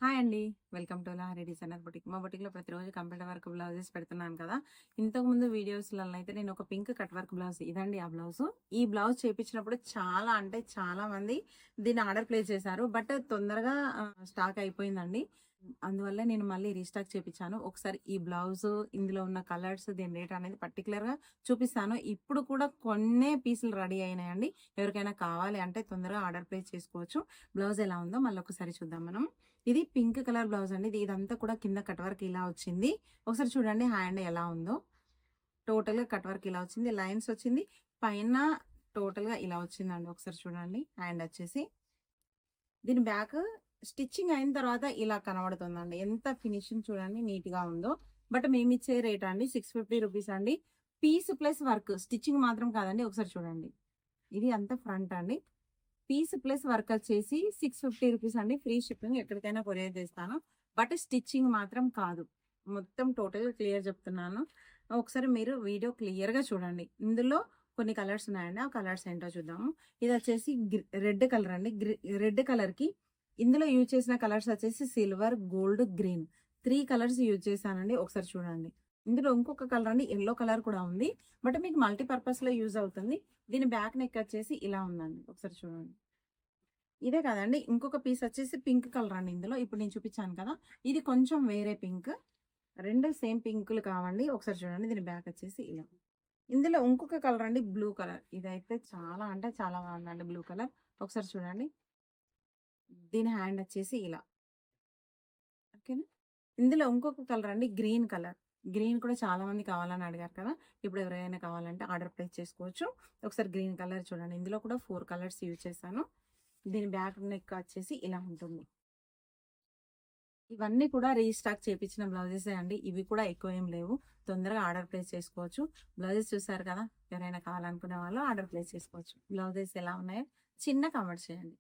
Hi అండి. Welcome to Lahari designer boutique. మా బొటిక్‌లో ప్రతిరోజు కంప్యూటర్ వర్క్ బ్లౌజెస్ పెడుతున్నాను కదా! ఇంతకుముందు వీడియోస్‌లలో అయితే నేను ఒక పింక్ కట్ వర్క్ బ్లౌజ్ ఇదండి ఆ బ్లౌజు. ఈ బ్లౌజ్ చేపించినప్పుడు చాలా అంటే చాలా మంది దీన్ని ఆర్డర్ ప్లేస్ చేశారు. బట్ తొందరగా స్టాక్ అయిపోయిందండి. అందువల్ల నేను మళ్ళీ రీస్టాక్ చేపించాను. ఒకసారి ఈ బ్లౌజు, ఇందులో ఉన్న కలర్స్, దీని రేట్ అనేది పర్టిక్యులర్‌గా చూపిస్తాను. ఇప్పుడు కూడా కొన్నే పీసులు రెడీ అయినాయండి. ఎవరికైనా కావాలి అంటే తొందరగా ఆర్డర్ ప్లేస్ చేసుకోవచ్చు. బ్లౌజ్ ఎలా ఉందో మళ్ళీ ఒకసారి చూద్దాం మనం. ఇది పింక్ కలర్ బ్లౌజ్ అండి. ఇదంతా కూడా కింద కట్ వర్క్ ఇలా వచ్చింది. ఒకసారి చూడండి హ్యాండ్ ఎలా ఉందో. టోటల్‌గా కట్ వర్క్ ఇలా వచ్చింది. లైన్స్ వచ్చింది. పైన టోటల్‌గా ఇలా వచ్చిందండి. ఒకసారి చూడండి హ్యాండ్ వచ్చేసి. దీని బ్యాక్ స్టిచ్చింగ్ అయిన తర్వాత ఇలా కనబడుతుందండి. ఎంత ఫినిషింగ్ చూడండి నీట్‌గా ఉందో. బట్ మేమిచ్చే రేట్ అండి ₹650 అండి. Piece plus work. స్టిచ్చింగ్ మాత్రం కాదండి. ఒకసారి చూడండి. ఇది అంతా ఫ్రంట్ అండి. పీస్ ప్లస్ వర్క్ వచ్చేసి ₹650 అండి. ఫ్రీ షిప్పింగ్ ఎక్కడికైనా కొరియర్ చేస్తాను. బట్ స్టిచ్చింగ్ మాత్రం కాదు. మొత్తం టోటల్‌గా క్లియర్ చెప్తున్నాను. ఒకసారి మీరు వీడియో క్లియర్‌గా చూడండి. ఇందులో కొన్ని కలర్స్ ఉన్నాయండి. ఆ కలర్స్ ఏంటో చూద్దాము. ఇది వచ్చేసి రెడ్ కలర్ అండి. రెడ్ కలర్‌కి ఇందులో యూజ్ చేసిన కలర్స్ వచ్చేసి silver, gold, green. 3 colours use చేశానండి. ఒకసారి చూడండి. ఇందులో ఇంకొక కలర్ అండి యెల్లో కలర్ కూడా ఉంది. బట్ మీకు మల్టీపర్పస్‌లో యూజ్ అవుతుంది. దీని బ్యాక్ నెక్ వచ్చేసి ఇలా ఉందండి. ఒకసారి చూడండి. ఇదే కాదండి. ఇంకొక పీస్ వచ్చేసి పింక్ కలర్ అండి ఇందులో. ఇప్పుడు నేను చూపించాను కదా! ఇది కొంచెం వేరే పింక్. 2 సేమ్ పింకులు కావండి. ఒకసారి చూడండి. దీని బ్యాక్ వచ్చేసి ఇలా. ఇందులో ఇంకొక కలర్ అండి బ్లూ కలర్. ఇదైతే చాలా అంటే చాలా బాగుందండి బ్లూ కలర్. ఒకసారి చూడండి. దీని హ్యాండ్ వచ్చేసి ఇలా. ఓకేనా? ఇందులో ఇంకొక కలర్ అండి గ్రీన్ కలర్. గ్రీన్ కూడా చాలా మంది కావాలని అడిగారు కదా! ఇప్పుడు ఎవరైనా కావాలంటే ఆర్డర్ ప్లేస్ చేసుకోవచ్చు. ఒకసారి గ్రీన్ కలర్ చూడండి. ఇందులో కూడా 4 కలర్స్ యూజ్ చేశాను. దీని బ్యాక్ నెక్ వచ్చేసి ఇలా ఉంటుంది. ఇవన్నీ కూడా రీస్టాక్ చేపించిన బ్లౌజెసే అండి. ఇవి కూడా ఎక్కువ ఏం లేవు. తొందరగా ఆర్డర్ ప్లేస్ చేసుకోవచ్చు. బ్లౌజెస్ చూసారు కదా! ఎవరైనా కావాలనుకునే వాళ్ళు ఆర్డర్ ప్లేస్ చేసుకోవచ్చు. బ్లౌజెస్ ఎలా ఉన్నాయో చిన్న కామెంట్ చేయండి.